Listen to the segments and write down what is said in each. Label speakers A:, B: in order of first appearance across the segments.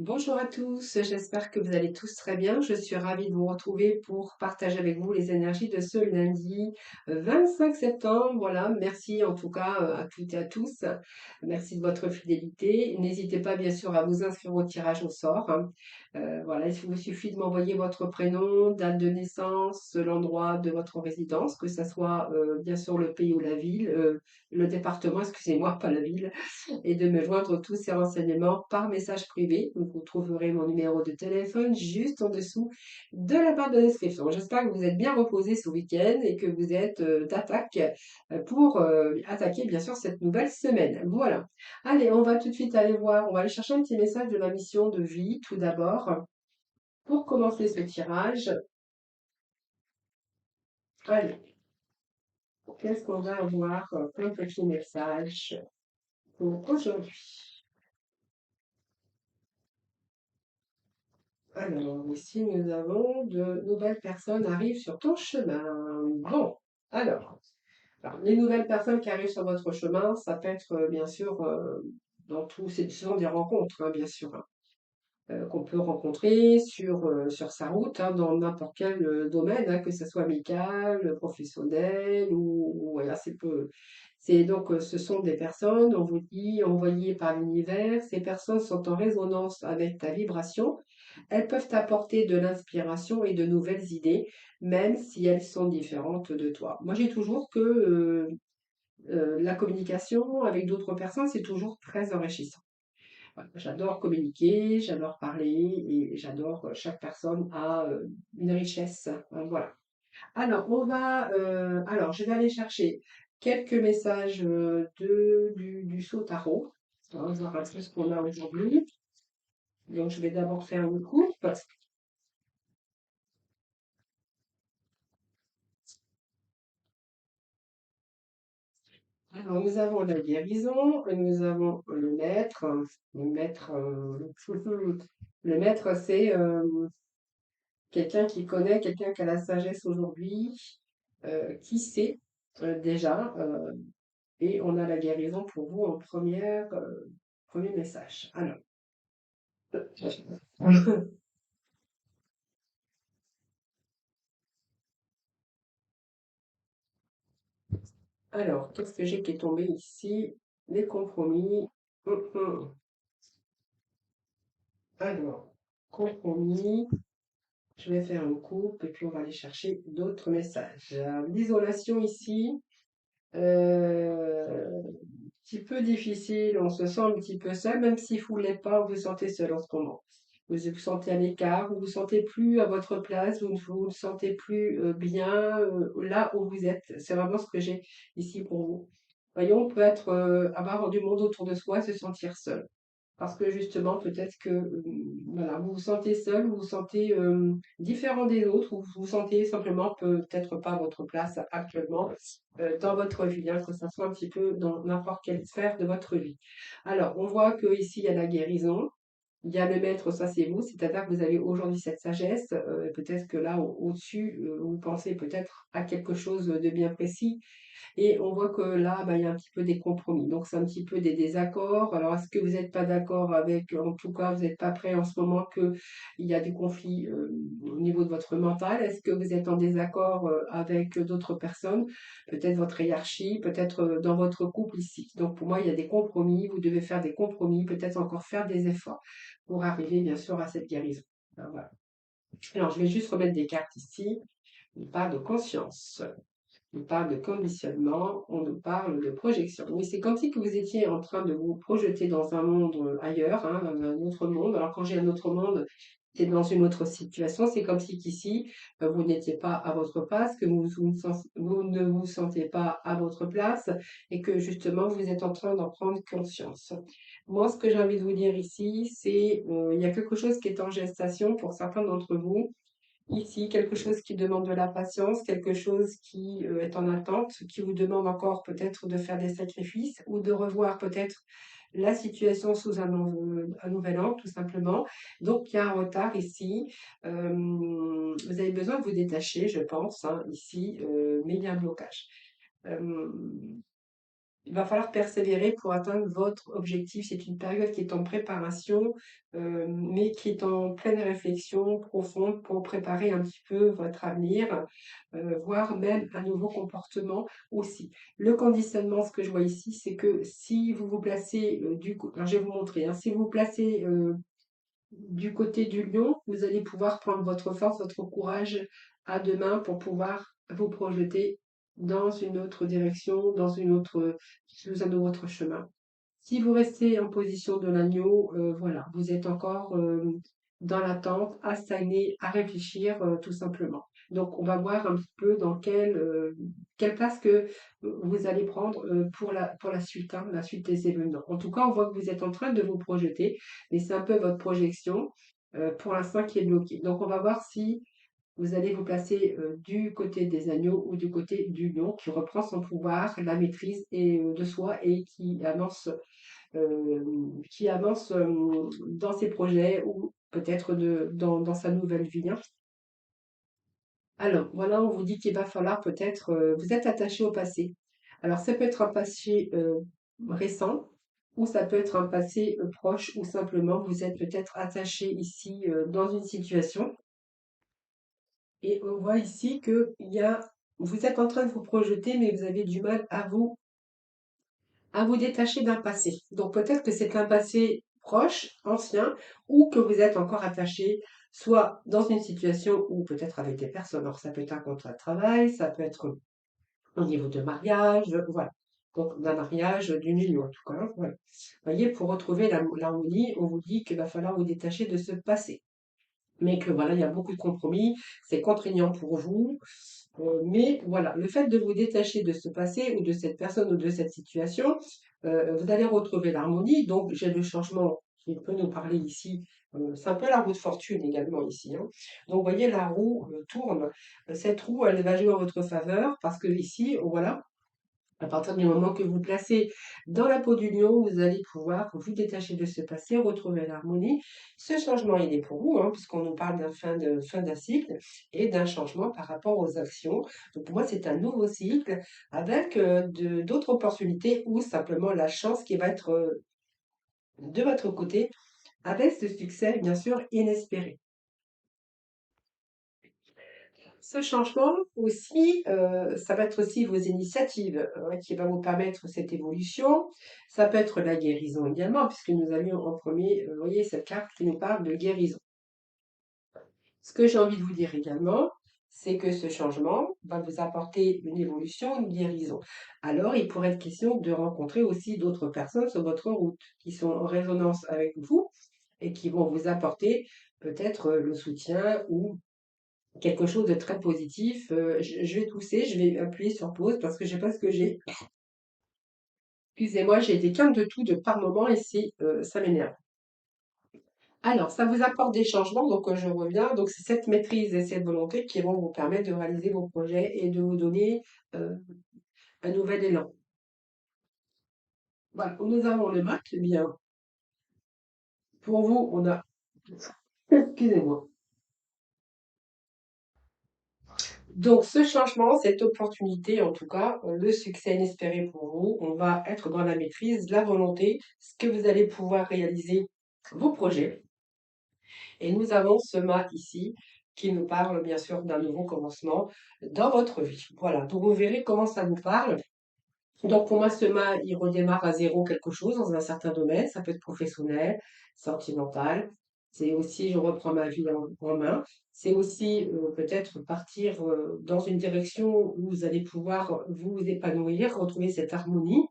A: Bonjour à tous, j'espère que vous allez tous très bien. Je suis ravie de vous retrouver pour partager avec vous les énergies de ce lundi 25 septembre. Voilà, merci en tout cas à toutes et à tous. Merci de votre fidélité. N'hésitez pas bien sûr à vous inscrire au tirage au sort, hein. Voilà, il vous suffit de m'envoyer votre prénom, date de naissance, l'endroit de votre résidence, que ce soit bien sûr le pays ou la ville, le département, excusez-moi, pas la ville, et de me joindre tous ces renseignements par message privé. Donc, vous trouverez mon numéro de téléphone juste en dessous de la barre de description. J'espère que vous êtes bien reposés ce week-end et que vous êtes d'attaque pour attaquer bien sûr cette nouvelle semaine. Voilà. Allez, on va tout de suite aller voir, on va aller chercher un petit message de la mission de vie tout d'abord. Pour commencer ce tirage, allez, qu'est-ce qu'on va avoir comme petit message pour aujourd'hui? Alors, ici, nous avons de nouvelles personnes arrivent sur ton chemin. Bon, alors, les nouvelles personnes qui arrivent sur votre chemin, ça peut être bien sûr dans tous, ce sont des rencontres, hein, bien sûr, hein, qu'on peut rencontrer sur sa route, hein, dans n'importe quel domaine, hein, que ce soit amical, professionnel ou voilà, c'est donc ce sont des personnes, on vous dit, envoyées par l'univers. Ces personnes sont en résonance avec ta vibration. Elles peuvent t'apporter de l'inspiration et de nouvelles idées, même si elles sont différentes de toi. Moi, j'ai toujours que la communication avec d'autres personnes, c'est toujours très enrichissant. Voilà, j'adore communiquer, j'adore parler et j'adore, chaque personne a une richesse, hein, voilà. Alors, je vais aller chercher quelques messages du saut tarot. On va voir un peu ce qu'on a aujourd'hui. Donc, je vais d'abord faire une coupe. Alors, nous avons la guérison, nous avons le maître. Le maître, le maître, c'est quelqu'un qui connaît, quelqu'un qui a la sagesse aujourd'hui, qui sait déjà. Et on a la guérison pour vous en premier message. Alors, alors, qu'est-ce que j'ai qui est tombé ici? Les compromis. Hum. Alors, compromis. Je vais faire une coupe et puis on va aller chercher d'autres messages. L'isolation ici, un petit peu difficile, on se sent un petit peu seul, même si vous ne l'êtes pas, vous vous sentez seul en ce moment. Vous vous sentez à l'écart, vous ne vous sentez plus à votre place, vous ne vous sentez plus bien là où vous êtes. C'est vraiment ce que j'ai ici pour vous. Voyons, on peut être, avoir du monde autour de soi, se sentir seul. Parce que justement, peut-être que voilà, vous vous sentez seul, vous vous sentez différent des autres, ou vous vous sentez simplement peut-être pas à votre place actuellement dans votre vie, hein, que ça soit un petit peu dans n'importe quelle sphère de votre vie. Alors, on voit que ici il y a la guérison, il y a le maître, ça c'est vous, c'est-à-dire que vous avez aujourd'hui cette sagesse, peut-être que là au-dessus, vous pensez peut-être à quelque chose de bien précis, et on voit que là, bah, il y a un petit peu des compromis. Donc, c'est un petit peu des désaccords. Alors, est-ce que vous n'êtes pas d'accord avec, en tout cas, vous n'êtes pas prêt en ce moment qu'il y a du conflit au niveau de votre mental? Est-ce que vous êtes en désaccord avec d'autres personnes? Peut-être votre hiérarchie, peut-être dans votre couple ici. Donc, pour moi, il y a des compromis. Vous devez faire des compromis, peut-être encore faire des efforts pour arriver, bien sûr, à cette guérison. Alors, voilà. Alors, je vais juste remettre des cartes ici. On parle de conscience. On parle de conditionnement, on nous parle de projection. Oui, c'est comme si que vous étiez en train de vous projeter dans un monde ailleurs, hein, dans un autre monde. Alors quand j'ai un autre monde, c'est dans une autre situation. C'est comme si qu'ici, vous n'étiez pas à votre place, que vous ne vous sentez pas à votre place et que justement, vous êtes en train d'en prendre conscience. Moi, ce que j'ai envie de vous dire ici, c'est il y a quelque chose qui est en gestation pour certains d'entre vous. Ici, quelque chose qui demande de la patience, quelque chose qui est en attente, qui vous demande encore peut-être de faire des sacrifices ou de revoir peut-être la situation sous un nouvel angle, tout simplement. Donc, il y a un retard ici. Vous avez besoin de vous détacher, je pense, hein, ici, mais il y a un blocage. Euh, il va falloir persévérer pour atteindre votre objectif. C'est une période qui est en préparation, mais qui est en pleine réflexion profonde pour préparer un petit peu votre avenir, voire même un nouveau comportement aussi. Le conditionnement, ce que je vois ici, c'est que si vous vous placez du coup, alors je vais vous montrer, hein, si vous vous placez du côté du lion, vous allez pouvoir prendre votre force, votre courage à deux mains pour pouvoir vous projeter dans une autre direction, sous un autre chemin. Si vous restez en position de l'agneau, voilà, vous êtes encore dans l'attente, à stagner, à réfléchir, tout simplement. Donc, on va voir un petit peu dans quelle place que vous allez prendre pour la suite, hein, la suite des événements. En tout cas, on voit que vous êtes en train de vous projeter, mais c'est un peu votre projection pour l'instant qui est bloquée. Donc, on va voir si vous allez vous placer du côté des agneaux ou du côté du lion qui reprend son pouvoir, la maîtrise de soi et qui avance dans ses projets ou peut-être dans sa nouvelle vie, hein. Alors, voilà, on vous dit qu'il va falloir peut-être, vous êtes attaché au passé. Alors, ça peut être un passé récent ou ça peut être un passé proche ou simplement vous êtes peut-être attaché ici dans une situation et on voit ici que vous êtes en train de vous projeter mais vous avez du mal à vous détacher d'un passé. Donc peut-être que c'est un passé proche, ancien, ou que vous êtes encore attaché, soit dans une situation où peut-être avec des personnes. Alors ça peut être un contrat de travail, ça peut être au niveau de mariage, voilà. Donc d'un mariage, d'une union en tout cas, hein, voilà. Vous voyez, pour retrouver l'harmonie, on vous dit qu'il va falloir vous détacher de ce passé mais que voilà, il y a beaucoup de compromis, c'est contraignant pour vous. Mais voilà, le fait de vous détacher de ce passé ou de cette personne ou de cette situation, vous allez retrouver l'harmonie. Donc, j'ai le changement qui peut nous parler ici. C'est un peu la roue de fortune également ici, hein. Donc, vous voyez, la roue tourne. Cette roue, elle va jouer en votre faveur parce que ici, voilà, à partir du moment que vous placez dans la peau du lion, vous allez pouvoir vous détacher de ce passé, retrouver l'harmonie. Ce changement, il est pour vous, hein, puisqu'on nous parle fin d'un cycle et d'un changement par rapport aux actions. Donc pour moi, c'est un nouveau cycle avec d'autres opportunités ou simplement la chance qui va être de votre côté avec ce succès, bien sûr, inespéré. Ce changement aussi, ça va être aussi vos initiatives, qui va vous permettre cette évolution. Ça peut être la guérison également, puisque nous avions en premier, vous voyez cette carte qui nous parle de guérison. Ce que j'ai envie de vous dire également, c'est que ce changement va vous apporter une évolution, une guérison. Alors, il pourrait être question de rencontrer aussi d'autres personnes sur votre route qui sont en résonance avec vous et qui vont vous apporter peut-être le soutien ou quelque chose de très positif. Je vais tousser, je vais appuyer sur pause parce que je sais pas ce que j'ai. Excusez-moi, j'ai des quintes de tout de par moment et ça m'énerve. Alors, ça vous apporte des changements, donc je reviens. Donc, c'est cette maîtrise et cette volonté qui vont vous permettre de réaliser vos projets et de vous donner un nouvel élan. Voilà, nous avons le Mac. Eh bien, pour vous, on a, excusez-moi. Donc, ce changement, cette opportunité, en tout cas, le succès inespéré pour vous, on va être dans la maîtrise, la volonté, ce que vous allez pouvoir réaliser, vos projets. Et nous avons ce mât ici qui nous parle bien sûr d'un nouveau commencement dans votre vie. Voilà, donc vous verrez comment ça vous parle. Donc pour moi, ce mât, il redémarre à zéro quelque chose dans un certain domaine. Ça peut être professionnel, sentimental. C'est aussi, je reprends ma vie en main. C'est aussi peut-être partir dans une direction où vous allez pouvoir vous épanouir, retrouver cette harmonie.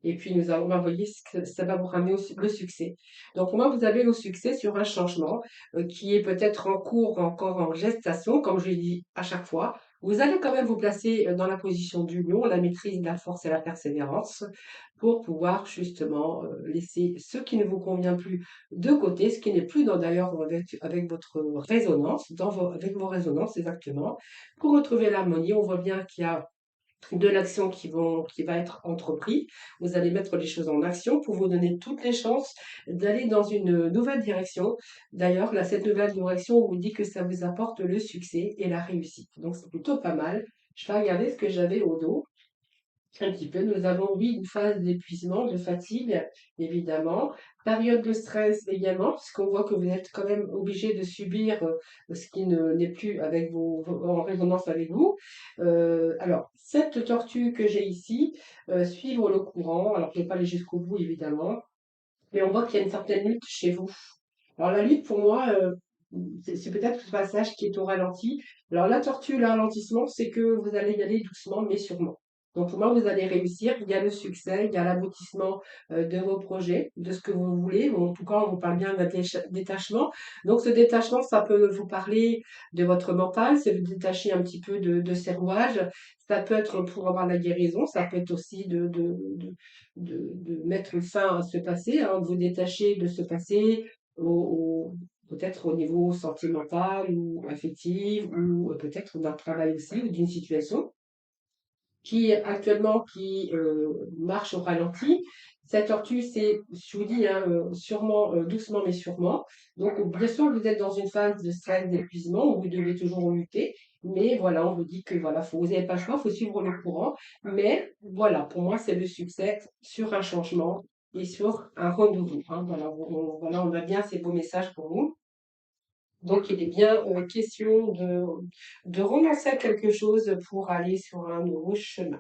A: Et puis nous allons envoyer ce que ça va vous ramener le succès. Donc pour moi, vous avez le succès sur un changement qui est peut-être en cours, encore en gestation, comme je l'ai dit à chaque fois. Vous allez quand même vous placer dans la position du lion, la maîtrise, la force et la persévérance, pour pouvoir justement laisser ce qui ne vous convient plus de côté, ce qui n'est plus d'ailleurs avec votre résonance, avec vos résonances exactement, pour retrouver l'harmonie. On voit bien qu'il y a de l'action qui va être entrepris. Vous allez mettre les choses en action pour vous donner toutes les chances d'aller dans une nouvelle direction. D'ailleurs, là, cette nouvelle direction, on vous dit que ça vous apporte le succès et la réussite. Donc, c'est plutôt pas mal. Je vais regarder ce que j'avais au dos. Un petit peu. Nous avons, oui, une phase d'épuisement, de fatigue, évidemment. Période de stress également, puisqu'on voit que vous êtes quand même obligé de subir ce qui n'est plus avec en résonance avec vous. Alors, cette tortue que j'ai ici, suivre le courant, alors je ne vais pas aller jusqu'au bout, évidemment, mais on voit qu'il y a une certaine lutte chez vous. Alors la lutte, pour moi, c'est peut-être ce passage qui est au ralenti. Alors la tortue, le ralentissement, c'est que vous allez y aller doucement, mais sûrement. Donc pour moi, vous allez réussir. Il y a le succès, il y a l'aboutissement de vos projets, de ce que vous voulez. Ou en tout cas, on vous parle bien d'un détachement. Donc ce détachement, ça peut vous parler de votre mental, c'est vous détacher un petit peu de ces rouages. Ça peut être pour avoir la guérison, ça peut être aussi de mettre fin à ce passé, hein, de vous détacher de ce passé, peut-être au niveau sentimental ou affectif, ou peut-être d'un travail aussi, ou d'une situation qui actuellement marche au ralenti. Cette tortue, c'est, je vous dis, hein, sûrement, doucement mais sûrement. Donc, bien sûr, vous êtes dans une phase de stress, d'épuisement, où vous devez toujours lutter. Mais voilà, on vous dit que voilà, vous n'avez pas le choix, il faut suivre le courant. Mais voilà, pour moi, c'est le succès sur un changement et sur un renouveau, hein. Voilà, voilà, on a bien ces beaux messages pour nous. Donc, il est bien question de renoncer à quelque chose pour aller sur un nouveau chemin.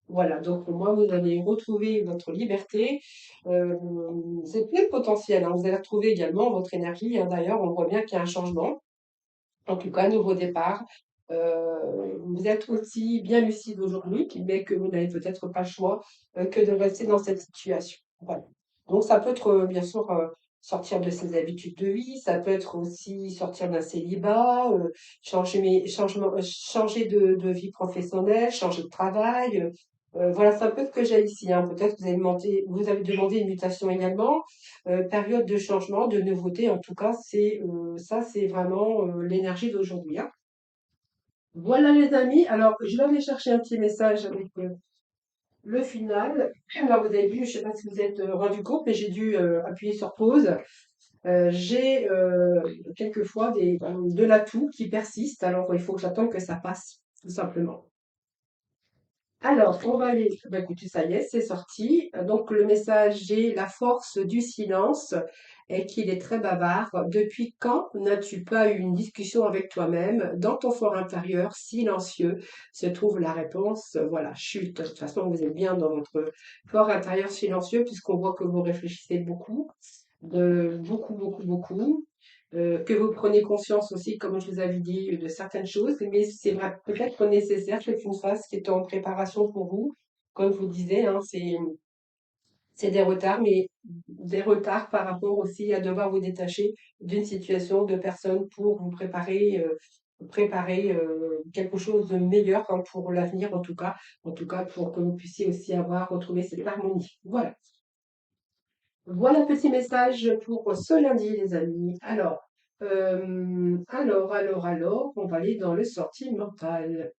A: Voilà, donc pour moi, vous allez retrouver votre liberté. C'est plein de potentiel, hein. Vous allez retrouver également votre énergie, hein. D'ailleurs, on voit bien qu'il y a un changement, en tout cas, un nouveau départ. Vous êtes aussi bien lucide aujourd'hui, mais que vous n'avez peut-être pas le choix que de rester dans cette situation. Voilà. Donc, ça peut être, bien sûr, sortir de ses habitudes de vie, ça peut être aussi sortir d'un célibat, changer de vie professionnelle, changer de travail. Voilà, c'est un peu ce que j'ai ici, hein. Peut-être que vous avez demandé une mutation également. Période de changement, de nouveauté, en tout cas, c'est vraiment l'énergie d'aujourd'hui, hein. Voilà les amis, alors je vais aller chercher un petit message avec le final. Alors vous avez vu, je ne sais pas si vous êtes rendu compte, mais j'ai dû appuyer sur pause. J'ai quelquefois de l'atout qui persiste, alors il faut que j'attende que ça passe, tout simplement. Alors, on va aller. Bah, écoutez, ça y est, c'est sorti. Donc, le message, j'ai la force du silence et qu'il est très bavard. Depuis quand n'as-tu pas eu une discussion avec toi-même? Dans ton fort intérieur, silencieux, se trouve la réponse. Voilà, chute. De toute façon, vous êtes bien dans votre fort intérieur silencieux puisqu'on voit que vous réfléchissez beaucoup, beaucoup. Que vous prenez conscience aussi, comme je vous avais dit, de certaines choses, mais c'est vrai, peut-être nécessaire, c'est une phase qui est en préparation pour vous. Comme je vous disais, hein, c'est des retards, mais des retards par rapport aussi à devoir vous détacher d'une situation, de personnes pour vous préparer quelque chose de meilleur, hein, pour l'avenir en tout cas pour que vous puissiez aussi retrouvé cette harmonie. Voilà. Voilà petit message pour ce lundi, les amis. Alors, on va aller dans le sentimental.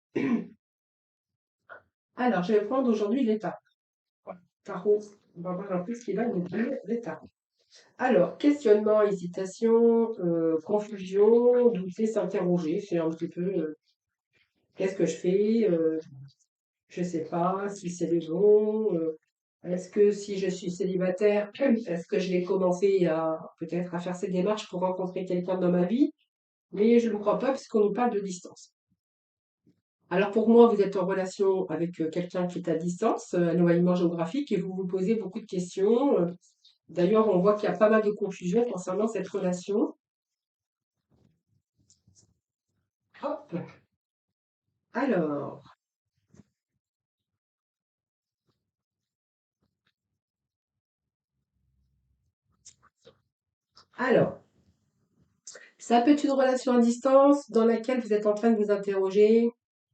A: Alors, je vais prendre aujourd'hui l'étape. Voilà. Tarot, on va voir un peu ce qu'il va nous dire, l'étape. Alors, questionnement, hésitation, confusion, douter, s'interroger. C'est un petit peu, qu'est-ce que je fais? Je sais pas si c'est le bon. Est-ce que si je suis célibataire, est-ce que je vais commencer à peut-être à faire ces démarches pour rencontrer quelqu'un dans ma vie? Mais je ne crois pas puisqu'on nous parle de distance. Alors pour moi, vous êtes en relation avec quelqu'un qui est à distance, un éloignement géographique, et vous vous posez beaucoup de questions. D'ailleurs, on voit qu'il y a pas mal de confusion concernant cette relation. Hop. Alors, alors, ça peut être une relation à distance dans laquelle vous êtes en train de vous interroger.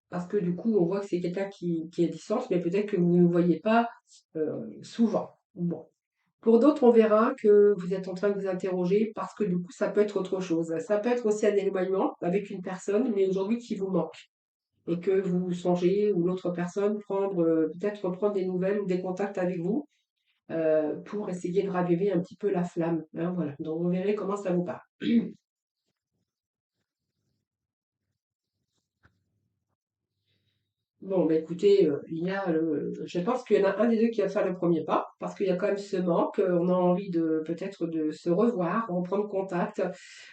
A: Parce que du coup, on voit que c'est quelqu'un qui est à distance, mais peut-être que vous ne le voyez pas souvent. Bon. Pour d'autres, on verra que vous êtes en train de vous interroger parce que du coup, ça peut être autre chose. Ça peut être aussi un éloignement avec une personne, mais aujourd'hui qui vous manque et que vous songez ou l'autre personne peut-être reprendre des nouvelles ou des contacts avec vous pour essayer de raviver un petit peu la flamme, hein, voilà. Donc, vous verrez comment ça vous part. Bon, bah écoutez, je pense qu'il y en a un des deux qui va faire le premier pas, parce qu'il y a quand même ce manque. On a envie de peut-être de se revoir, reprendre contact,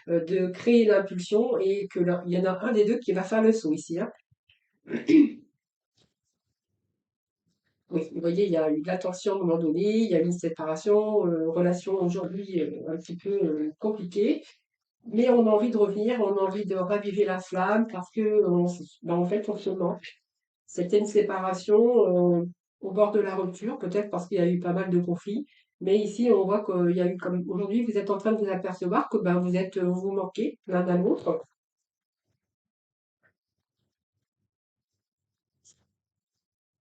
A: de créer l'impulsion, et il y en a un des deux qui va faire le saut ici, hein. Oui, vous voyez, il y a eu de la tension à un moment donné, il y a eu une séparation, relation aujourd'hui un petit peu compliquée, mais on a envie de revenir, on a envie de raviver la flamme parce que en fait, on se manque. C'était une séparation au bord de la rupture, peut-être parce qu'il y a eu pas mal de conflits. Mais ici, on voit qu'il y a eu comme aujourd'hui, vous êtes en train de vous apercevoir que ben, vous vous manquez l'un à l'autre.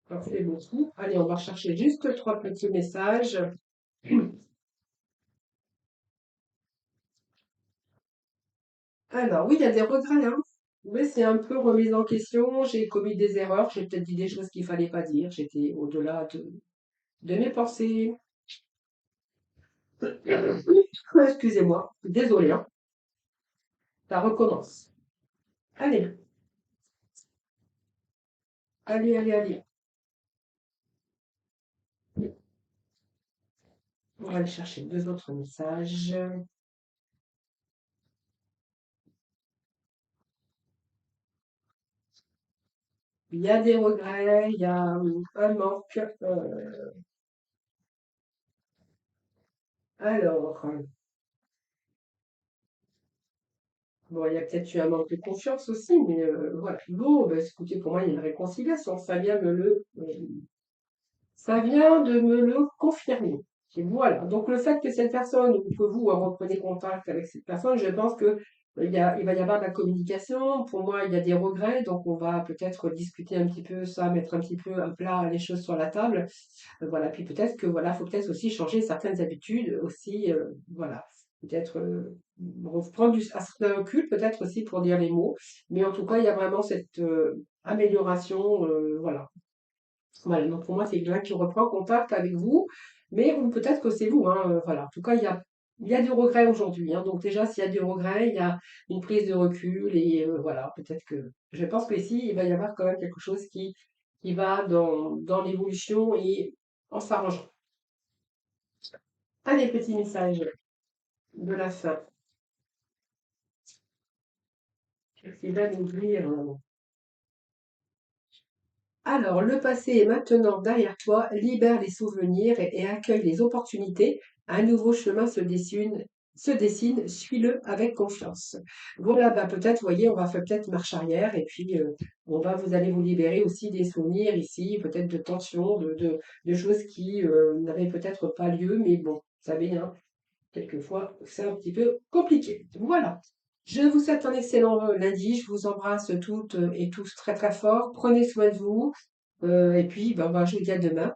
A: Alors, c'est beaucoup. Allez, on va chercher juste trois petits messages. Alors, oui, il y a des regrets, hein. Oui, c'est un peu remise en question. J'ai commis des erreurs. J'ai peut-être dit des choses qu'il fallait pas dire. J'étais au-delà de mes pensées. Excusez-moi. Désolée, hein. Ça recommence. Allez, allez, allez, allez. On va aller chercher deux autres messages. Il y a des regrets, il y a un manque. Alors, bon, il y a peut-être eu un manque de confiance aussi, mais voilà. Bon, ben, écoutez, pour moi, il y a une réconciliation. Ça vient de me le confirmer. Et voilà. Donc, le fait que cette personne, ou que vous reprenez contact avec cette personne, je pense que il va y avoir de la communication. Pour moi, il y a des regrets. Donc, on va peut-être discuter un petit peu ça, mettre un petit peu à plat les choses sur la table. Voilà. Puis peut-être que voilà, faut peut-être aussi changer certaines habitudes aussi. Voilà. Peut-être reprendre un certain recul, peut-être aussi pour dire les mots. Mais en tout cas, il y a vraiment cette amélioration. Voilà. Voilà, donc pour moi, c'est quelqu'un qui reprend contact avec vous, mais ou peut-être que c'est vous, hein, voilà. En tout cas, il y a du regret aujourd'hui, hein. Donc déjà, s'il y a du regret, il y a une prise de recul et voilà, peut-être que je pense que ici, il va y avoir quand même quelque chose qui va dans l'évolution et en s'arrangeant. Allez, petit message de la fin. Qu'est-ce qu'il va nous dire? Alors, le passé est maintenant derrière toi, libère les souvenirs et accueille les opportunités. Un nouveau chemin se dessine, suis-le avec confiance. Voilà, bah peut-être, vous voyez, on va faire peut-être marche arrière et puis vous allez vous libérer aussi des souvenirs ici, peut-être de tensions, de choses qui n'avaient peut-être pas lieu, mais bon, vous savez, hein, quelquefois, c'est un petit peu compliqué. Voilà. Je vous souhaite un excellent lundi. Je vous embrasse toutes et tous très très fort. Prenez soin de vous. Et puis, ben, je vous dis à demain.